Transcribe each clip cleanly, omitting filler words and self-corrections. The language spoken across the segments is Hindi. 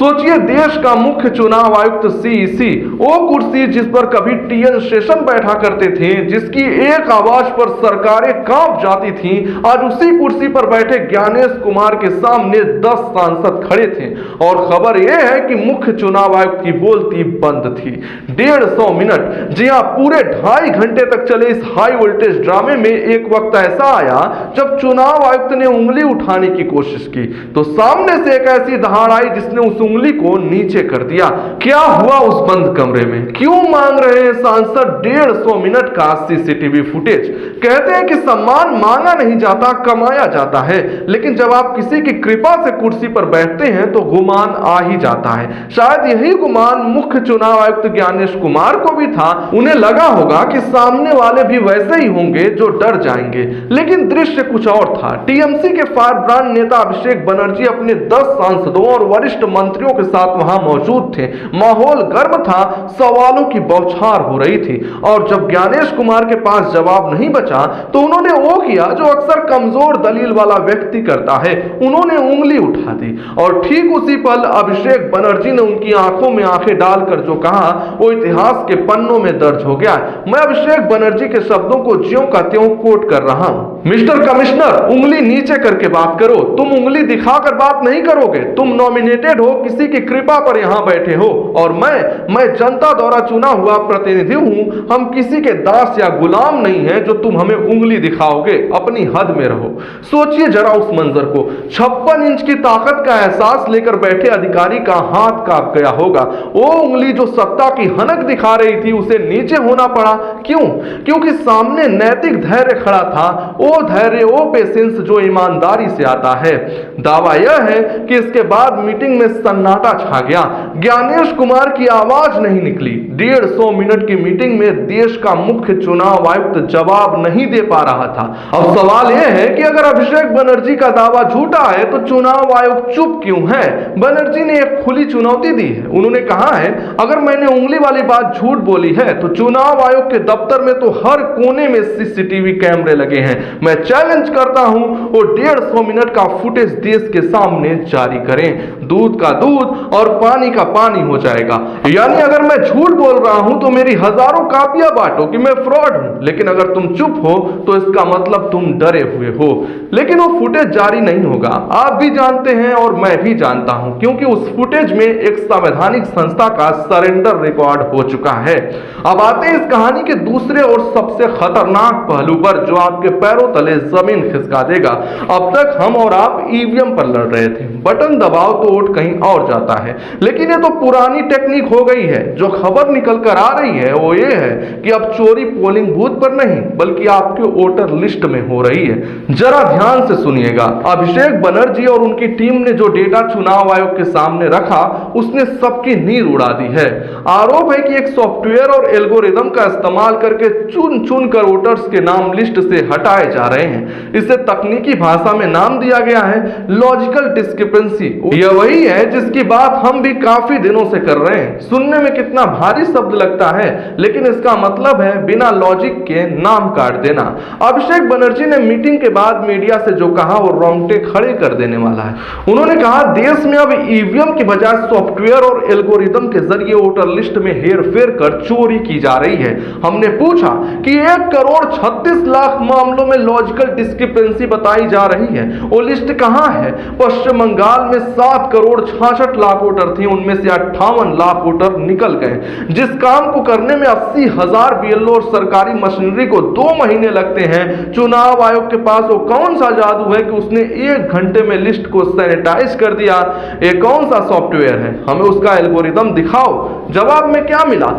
सोचिए, देश का मुख्य चुनाव आयुक्त सीईसी, वो कुर्सी जिस पर कभी टीएन शेषन बैठा करते थे, जिसकी एक आवाज पर सरकारें कांप जाती थीं, आज उसी कुर्सी पर बैठे ज्ञानेश कुमार के सामने 10 सांसद खड़े थे और खबर यह है कि मुख्य चुनाव आयुक्त की बोलती बंद थी। 150 मिनट, जी हां, पूरे 2.5 घंटे तक चले इस हाई वोल्टेज ड्रामे में एक वक्त ऐसा आया जब चुनाव आयुक्त ने उंगली उठाने की कोशिश की तो सामने से एक ऐसी दहाड़ आई जिसने उस उंगली को नीचे कर दिया। क्या हुआ उस बंद कमरे में? क्यों मांग रहे हैं सांसद 150 मिनट का सीसीटीवी फुटेज? कहते हैं कि सम्मान मांगा नहीं जाता, कमाया जाता है, लेकिन जब आप किसी की कृपा से कुर्सी पर बैठते हैं तो गुमान आ ही जाता है। शायद यही गुमान मुख्य चुनाव आयुक्त ज्ञानेश कुमार को भी था। उन्हें लगा होगा कि सामने वाले भी वैसे ही होंगे जो डर जाएंगे, लेकिन दृश्य कुछ और था। टीएमसी के फायर ब्रांड नेता अभिषेक बनर्जी अपने 10 सांसदों और वरिष्ठ मंत्रियों के साथ वहां मौजूद थे। माहौल गर्म था, सवालों की बौछार हो रही थी और जब ज्ञानेश कुमार के पास जवाब नहीं बचा तो उन्होंने वो किया जो अक्सर कमजोर दलील वाला व्यक्ति करता है, उन्होंने उंगली उठा दी। और ठीक उसी पल अभिषेक बनर्जी ने उनकी आंखों में आंखें डालकर जो कहा वो इतिहास के पन्नों में दर्ज हो गया। मैं अभिषेक बनर्जी के शब्दों को ज्यों का त्यों कोट कर रहा हूं। मिस्टर कमिश्नर, उंगली नीचे करके बात करो। तुम उंगली दिखाकर बात नहीं करोगे। तुम नॉमिनेटेड हो, किसी की कृपा पर यहां बैठे हो और मैं जनता द्वारा चुना हुआ प्रतिनिधि हूं। हम किसी के दास या गुलाम नहीं हैं जो तुम हमें उंगली दिखाओगे। अपनी हद में रहो। सोचिए जरा उस मंजर को। 56 इंच की ताकत का एहसास लेकर बैठे अधिकारी का हाथ कांप गया होगा। वो उंगली जो सत्ता की हनक दिखा रही थी उसे नीचे होना पड़ा। क्यों? क्योंकि सामने नैतिक धैर्य खड़ा था, वो धैर्य, वो पेशेंस जो ईमानदारी से आता है। दावा यह है कि इसके बाद मीटिंग में सन्नाटा छा गया। ज्ञानेश कुमार की आवाज नहीं निकली। 150 मिनट की मीटिंग में देश का मुख्य चुनाव आयुक्त जवाब नहीं दे पा रहा था। अब सवाल यह है कि अगर अभिषेक बनर्जी का दावा झूठा है तो चुनाव आयोग चुप क्यों है? बनर्जी ने एक खुली चुनौती दी है। उन्होंने कहा है, अगर मैंने उंगली वाली बात झूठ बोली है तो चुनाव आयोग के दफ्तर में तो हर कोने में सीसीटीवी कैमरे लगे हैं। मैं चैलेंज करता हूं वो 150 मिनट का फुटेज देश के सामने जारी करें। दूध का दूध और पानी का पानी हो जाएगा। यानी अगर मैं झूठ बोल रहा हूं तो मेरी हजारों कापियां बांटो कि मैं फ्रॉड हूं, लेकिन अगर तुम चुप हो तो इसका मतलब तुम डरे हुए हो। लेकिन वो फुटेज जारी नहीं होगा। आप भी जानते हैं और मैं भी जानता हूं, क्योंकि उस फुटेज में एक संवैधानिक संस्था का सरेंडर रिकॉर्ड हो चुका है। अब आते हैं इस कहानी के दूसरे और सबसे खतरनाक पहलू पर जो आपके पैरों तले जमीन खिसका देगा। अब तक हम और आप ईवीएम पर लड़ रहे थे, बटन दबाओ तो वोट कहीं और जाता है, लेकिन ये तो पुरानी टेक्निक हो गई है। जो खबर निकल कर आ रही है वो ये है कि अब चोरी पोलिंग बूथ पर नहीं बल्कि आपके वोटर लिस्ट में हो रही है। जरा ध्यान से सुनिएगा। अभिषेक बनर्जी और उनकी टीम ने जो डेटा चुनाव आयोग के सामने रखा उसने सबकी नींद उड़ा दी है। आरोप है कि एक सॉफ्टवेयर और एल्गोरिदम का इस्तेमाल करके चुन चुन कर वोटर्स के नाम लिस्ट से हटाए जा रहे हैं। इसे तकनीकी भाषा में नाम दिया गया है लॉजिकल डिस्क्रिपेंसी। यह वही है जिसकी बात हम भी काफी दिनों से कर रहे हैं। सुनने में कितना भारी शब्द लगता है, लेकिन इसका मतलब है बिना लॉजिक के नाम काट देना। अभिषेक बनर्जी ने मीटिंग के बाद मीडिया से जो कहा वो रोंगटे खड़े कर देने वाला है। उन्होंने कहा, देश में अब ईवीएम की बजाय सॉफ्टवेयर और एल्गोरिदम के जरिए वोटर लिस्ट में हेरफेर कर चोरी की जा रही है। हमने पूछा कि 1,36,00,000 मामलों में लॉजिकल डिस्क्रिपेंसी बताई जा रही है, वो लिस्ट कहां है? पश्चिम बंगाल में 7,66,00,000 वोटर थे, उनमें से 58 लाख वोटर निकल गए। जिस काम को करने में 80,000 बीएलओ और सरकारी मशीनरी को 2 महीने लगते हैं, चुनाव आयोग के पास वो कौन सा जादू है कि उसने 1 घंटे में लिस्ट को सैनिटाइज कर दिया? ये कौन सा सॉफ्टवेयर है? हमें उसका एल्गोरिदम दिखाओ। जवाब में क्या मिला?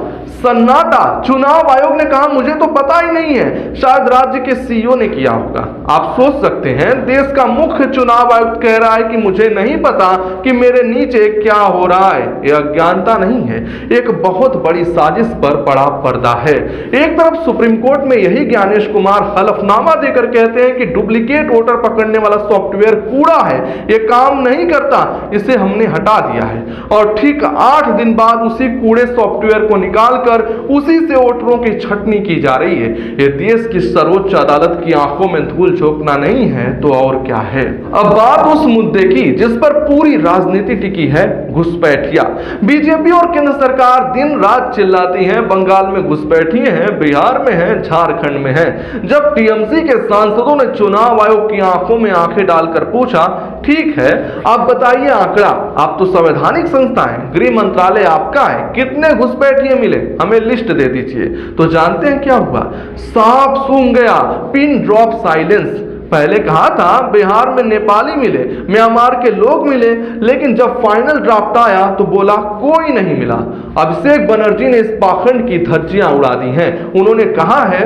सन्नाटा। चुनाव आयोग ने कहा, मुझे तो पता ही नहीं है। शायद राज्य के सीईओ ने किया होगा। आप सोच सकते हैं, देश का मुख्य चुनाव आयुक्त कह रहा है कि मुझे नहीं पता कि मेरे नीचे क्या हो रहा है। यह अज्ञानता नहीं है, एक बहुत बड़ी साजिश पर पड़ा पर्दा है। एक तरफ सुप्रीम कोर्ट में यही ज्ञानेश कुमार हलफनामा देकर कहते हैं कि डुप्लीकेट वोटर पकड़ने वाला सॉफ्टवेयर कूड़ा है, यह काम नहीं करता, इसे हमने हटा दिया है। और ठीक 8 दिन बाद उसी कूड़े सॉफ्टवेयर को निकालकर उसी से वोटरों की छटनी की जा रही है। यह देश की सर्वोच्च अदालत की आंखों में धूल झोंकना नहीं है तो और क्या है। अब बात उस मुद्दे की जिस पर पूरी राजनीति टिकी की है घुसपैठिया। बीजेपी और केंद्र सरकार दिन रात चिल्लाती है, बंगाल में घुसपैठिए हैं, बिहार में हैं, झारखंड में हैं। जब टीएमसी के सांसदों ने चुनाव आयोग की आंखों में आंखें डालकर पूछा, ठीक है आप बताइए आंकड़ा, आप तो संवैधानिक संस्था है, गृह मंत्रालय आपका है, कितने घुसपैठिए मिले, हमें लिस्ट दे दीजिए। तो जानते हैं क्या हुआ? साफ सूंघ गया, पिन ड्रॉप साइलेंस। पहले कहा था बिहार में नेपाली मिले, म्यांमार के लोग मिले, लेकिन जब फाइनल ड्राफ्ट आया तो बोला कोई नहीं मिला। अभिषेक बनर्जी ने इस पाखंड की धज्जियां उड़ा दी हैं। उन्होंने कहा है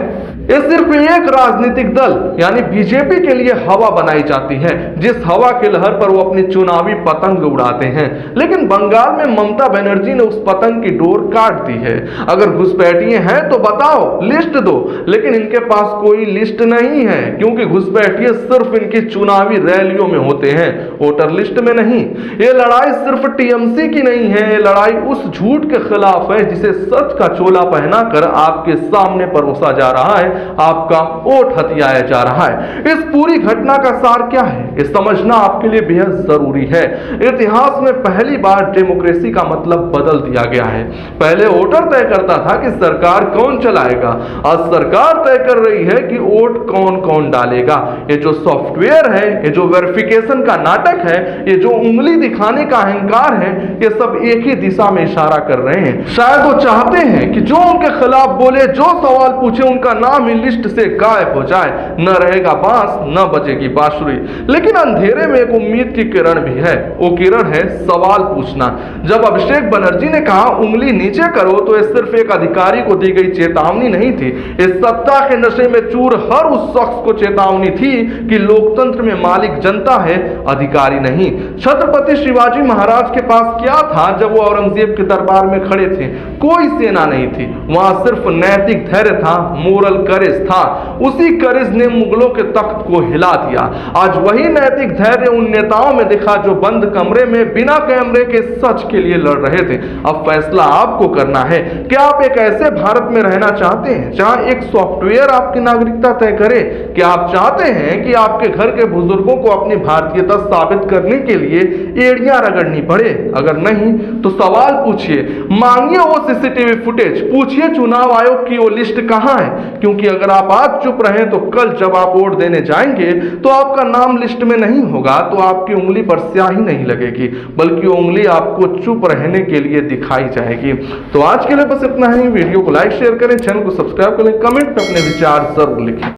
ये सिर्फ एक राजनीतिक दल यानी बीजेपी के लिए हवा बनाई जाती है, जिस हवा के लहर पर वो अपनी चुनावी पतंग उड़ाते हैं। लेकिन बंगाल में ममता बनर्जी ने उस पतंग की डोर काट दी है। अगर घुसपैठिए हैं तो बताओ, लिस्ट दो, लेकिन इनके पास कोई लिस्ट नहीं है, क्योंकि घुसपैठिए सिर्फ इनकी चुनावी रैलियों में होते हैं, वोटर लिस्ट में नहीं। ये लड़ाई सिर्फ टीएमसी की नहीं है, ये लड़ाई उस झूठ के खिलाफ है जिसे सच का चोला पहनाकर आपके सामने परोसा जा रहा है, आपका वोट हथियाया जा रहा है। इस पूरी घटना का सार क्या है, ये समझना आपके लिए बेहद जरूरी है। इतिहास में पहली बार डेमोक्रेसी का मतलब बदल दिया गया है। पहले वोटर तय करता था कि सरकार कौन चलाएगा, आज सरकार तय कर रही है कि वोट कौन कौन डालेगा। ये जो सॉफ्टवेयर है, ये जो वेरिफिकेशन का नाटक है, ये जो उंगली दिखाने का अहंकार है, ये सब एक ही दिशा में इशारा कर रहे हैं। शायद वो चाहते हैं कि जो उनके खिलाफ बोले, जो सवाल पूछे, उनका नाम लिस्ट से गायब हो जाए, न रहेगा बांस न बजेगी बांसुरी। लेकिन अंधेरे में एक उम्मीद की किरण भी है, वो किरण है सवाल पूछना। जब अभिषेक बनर्जी ने कहा उंगली नीचे करो, तो यह सिर्फ एक अधिकारी को दी गई चेतावनी नहीं थी, इस सत्ता के नशे में चूर हर उस शख्स को चेतावनी थी कि लोकतंत्र में मालिक जनता है, अधिकारी नहीं। छत्रपति शिवाजी महाराज के पास क्या था जब वो औरंगजेब के दरबार में खड़े थे? कोई सेना नहीं थी, वहां सिर्फ नैतिक धैर्य था, मोरल करेज था। उसी करेज ने मुगलों के तख्त को हिला दिया। आज वही नैतिक धैर्य उन नेताओं में दिखा जो बंद कमरे में बिना कैमरे के सच के लिए लड़ रहे थे। अब फैसला आपको करना है। क्या आप एक ऐसे भारत में रहना चाहते हैं जहां एक सॉफ्टवेयर आपकी नागरिकता तय करे? क्या आप चाहते हैं कि आपके घर के बुजुर्गों को अपनी भारतीयता साबित करने के लिए एड़ियां रगड़नी पड़े? अगर नहीं तो सवाल पूछिए, मांगिए वो सीसीटीवी फुटेज, पूछिए चुनाव आयोग की वो लिस्ट कहां है। क्योंकि अगर आप आज चुप रहे तो कल जब आप वोट देने जाएंगे तो आपका नाम लिस्ट में नहीं होगा, तो आपकी उंगली पर स्याही नहीं लगेगी, बल्कि उंगली आपको चुप रहने के लिए दिखाई जाएगी। तो आज के लिए बस इतना ही। वीडियो को लाइक शेयर करें, चैनल को सब्सक्राइब करें, कमेंट में अपने विचार जरूर लिखें।